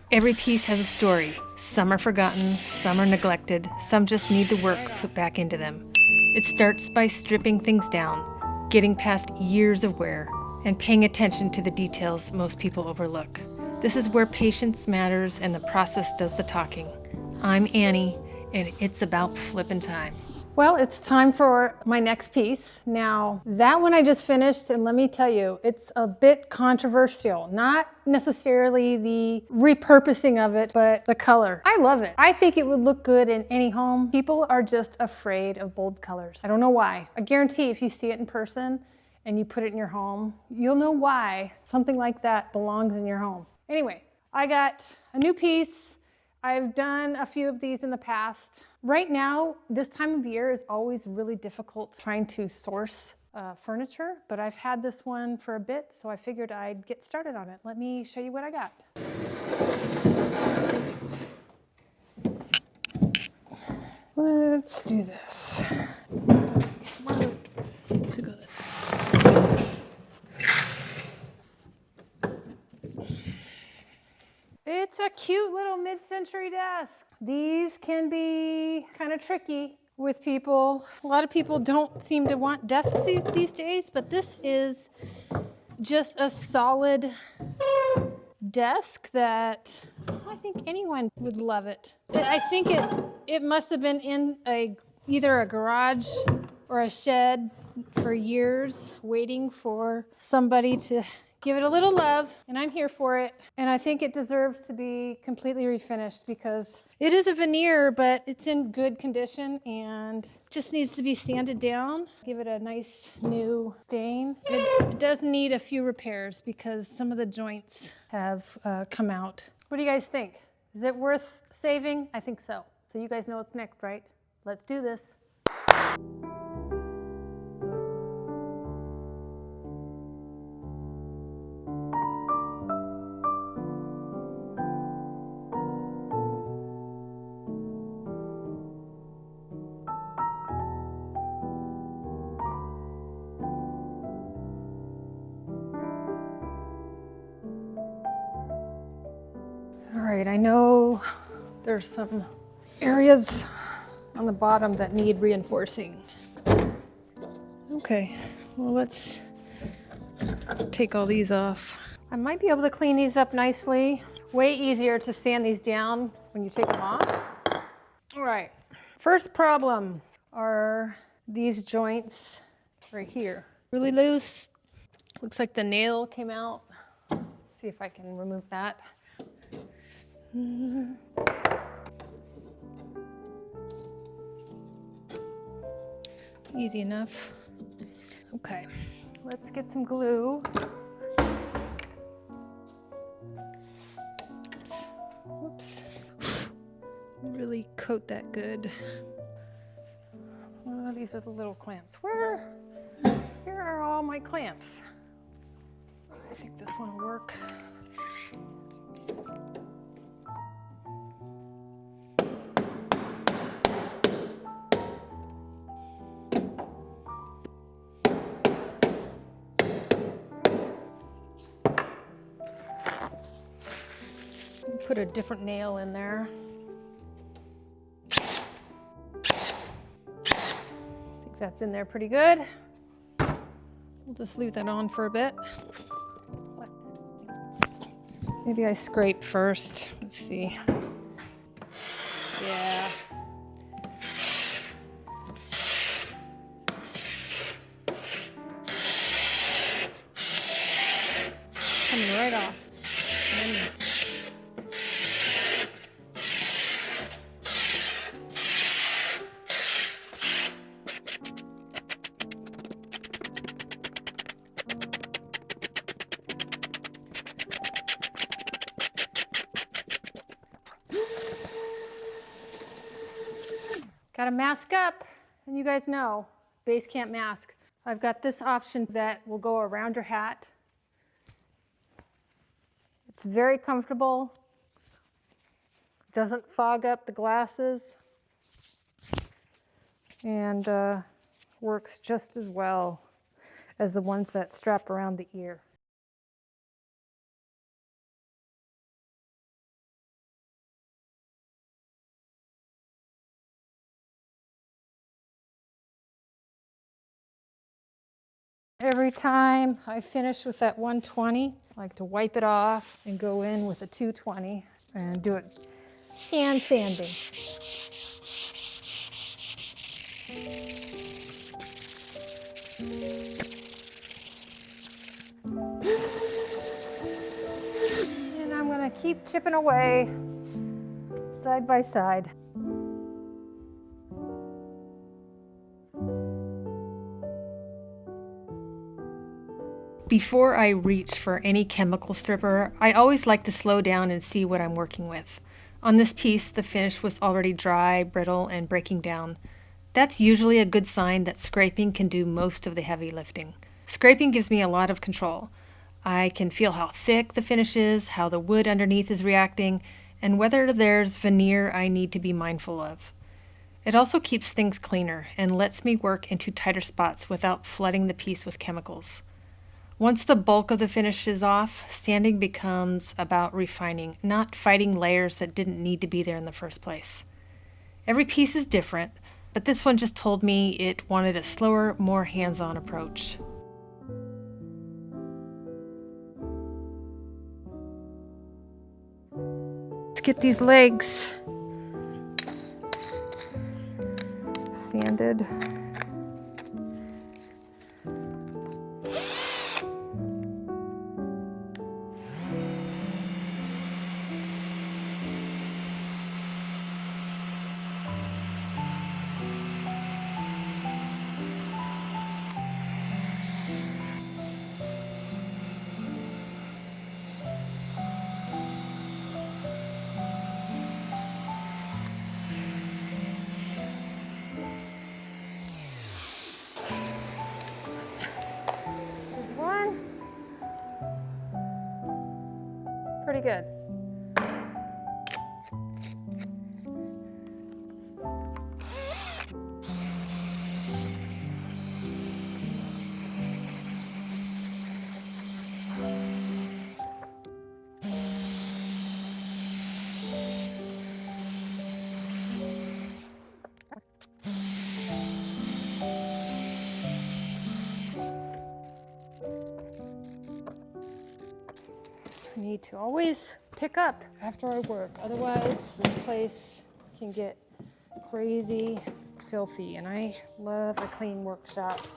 Every piece has a story. Some are forgotten, some are neglected, some just need the work put back into them. It starts by stripping things down, getting past years of wear, and paying attention to the details most people overlook. This is where patience matters and the process does the talking. I'm Annie, and it's about flipping time. Well, it's time for my next piece. Now, that one I just finished, and let me tell you, it's a bit controversial. Not necessarily the repurposing of it, but the color. I love it. I think it would look good in any home. People are just afraid of bold colors. I don't know why. I guarantee if you see it in person and you put it in your home, you'll know why something like that belongs in your home. Anyway, I got a new piece. I've done a few of these in the past. Right now, this time of year is always really difficult trying to source furniture, but I've had this one for a bit, so I figured I'd get started on it. Let me show you what I got. Let's do this. Be smart to go there. It's a cute little mid-century desk. These can be kind of tricky with people. A lot of people don't seem to want desks these days, but this is just a solid desk that I think anyone would love it. I think it must have been in either a garage or a shed for years, waiting for somebody to give it a little love, and I'm here for it. And I think it deserves to be completely refinished because it is a veneer, but it's in good condition and just needs to be sanded down. Give it a nice new stain. It does need a few repairs because some of the joints have come out. What do you guys think? Is it worth saving? I think so. So you guys know what's next, right? Let's do this. All right, I know there's some areas on the bottom that need reinforcing. Okay, well, let's take all these off. I might be able to clean these up nicely. Way easier to sand these down when you take them off. All right, first problem are these joints right here. Really loose. Looks like the nail came out. See if I can remove that. Easy enough. Okay, let's get some glue. Whoops. Really coat that good. Oh, these are the little clamps. Here are all my clamps. I think this one will work. Put a different nail in there. I think that's in there pretty good. We'll just leave that on for a bit. Maybe I scrape first. Let's see. Yeah. Coming right off. Gotta mask up, and you guys know, base camp mask. I've got this option that will go around your hat. It's very comfortable, doesn't fog up the glasses, and works just as well as the ones that strap around the ear. every time I finish with that 120, I like to wipe it off and go in with a 220 and do it hand sanding. And I'm going to keep chipping away side by side. Before I reach for any chemical stripper, I always like to slow down and see what I'm working with. On this piece, the finish was already dry, brittle, and breaking down. That's usually a good sign that scraping can do most of the heavy lifting. Scraping gives me a lot of control. I can feel how thick the finish is, how the wood underneath is reacting, and whether there's veneer I need to be mindful of. It also keeps things cleaner and lets me work into tighter spots without flooding the piece with chemicals. Once the bulk of the finish is off, sanding becomes about refining, not fighting layers that didn't need to be there in the first place. Every piece is different, but this one just told me it wanted a slower, more hands-on approach. Let's get these legs sanded. One. Pretty good. I need to always pick up after I work, otherwise this place can get crazy, filthy, and I love a clean workshop.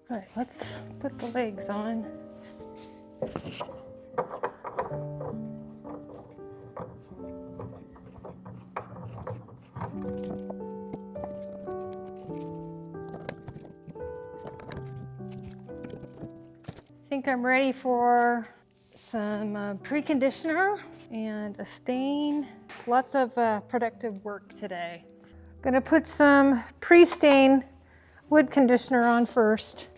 All right, let's put the legs on. I think I'm ready for some preconditioner and a stain. Lots of productive work today. I'm gonna put some pre-stain wood conditioner on first.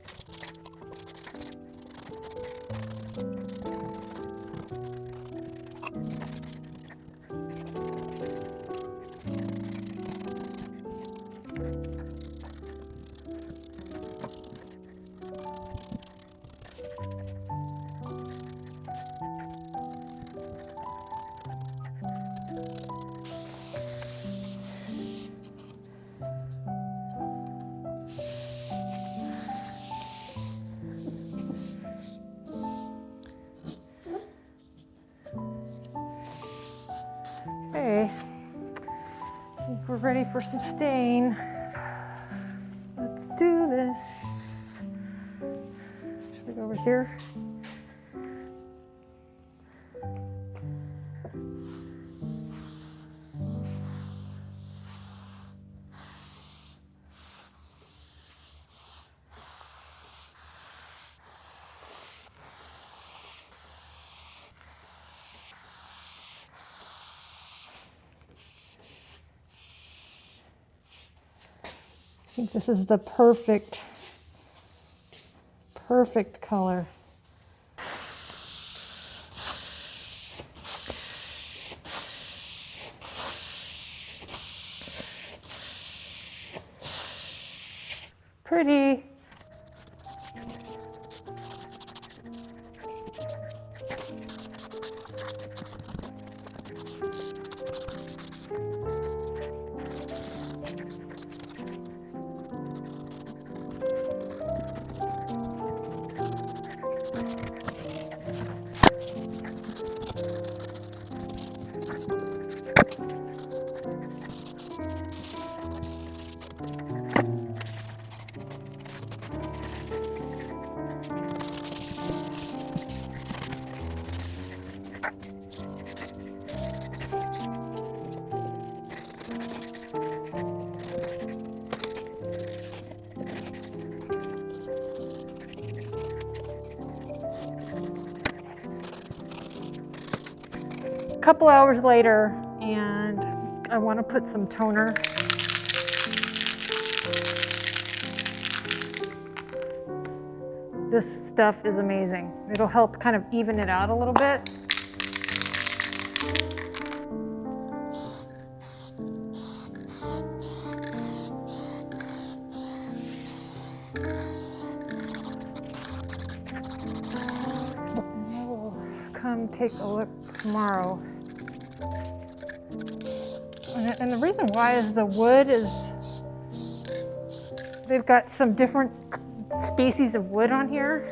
Okay, I think we're ready for some stain. Let's do this. Should we go over here? I think this is the perfect color. Pretty. couple hours later, and I want to put some toner. This stuff is amazing. It'll help kind of even it out a little bit. And I will come take a look tomorrow. And the reason why is the wood is, they've got some different species of wood on here.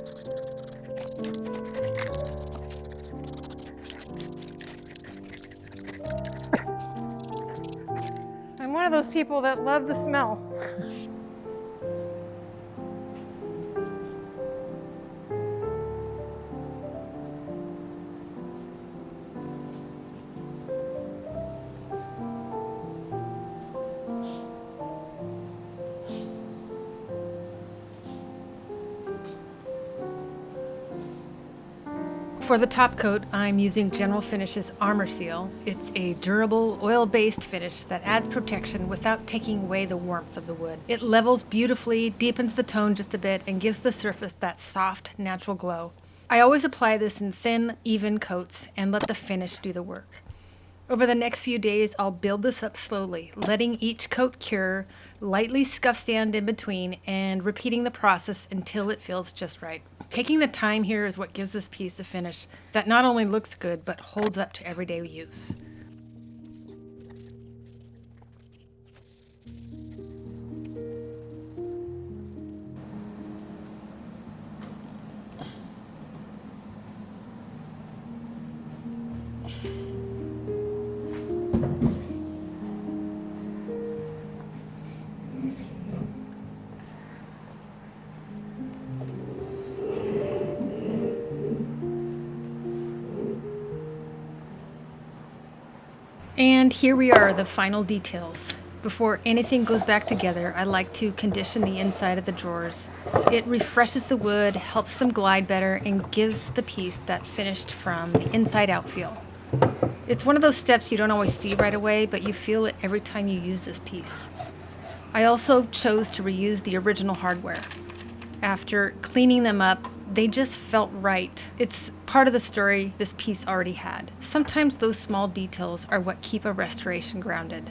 I'm one of those people that love the smell. For the top coat, I'm using General Finish's Armor Seal. It's a durable, oil-based finish that adds protection without taking away the warmth of the wood. It levels beautifully, deepens the tone just a bit, and gives the surface that soft, natural glow. I always apply this in thin, even coats and let the finish do the work. Over the next few days, I'll build this up slowly, letting each coat cure, lightly scuff sand in between, and repeating the process until it feels just right. Taking the time here is what gives this piece a finish that not only looks good, but holds up to everyday use. And here we are, the final details. Before anything goes back together, I like to condition the inside of the drawers. It refreshes the wood, helps them glide better, and gives the piece that finished from the inside out feel. It's one of those steps you don't always see right away, but you feel it every time you use this piece. I also chose to reuse the original hardware. After cleaning them up, they just felt right. It's part of the story this piece already had. Sometimes those small details are what keep a restoration grounded.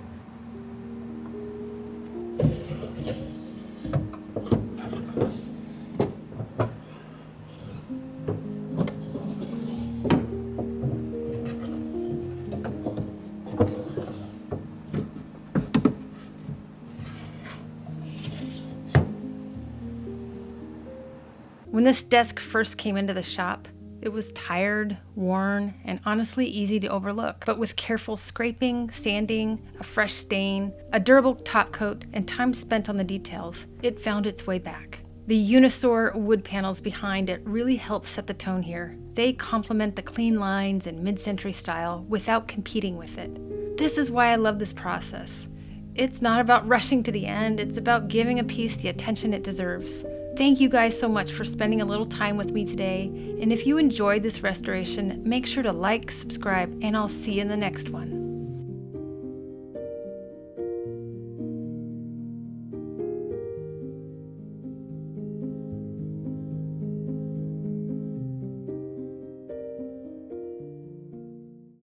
When this desk first came into the shop, it was tired, worn, and honestly easy to overlook. But with careful scraping, sanding, a fresh stain, a durable top coat, and time spent on the details, it found its way back. The Unisoar wood panels behind it really help set the tone here. They complement the clean lines and mid-century style without competing with it. This is why I love this process. It's not about rushing to the end, it's about giving a piece the attention it deserves. Thank you guys so much for spending a little time with me today, and if you enjoyed this restoration, make sure to like, subscribe, and I'll see you in the next one.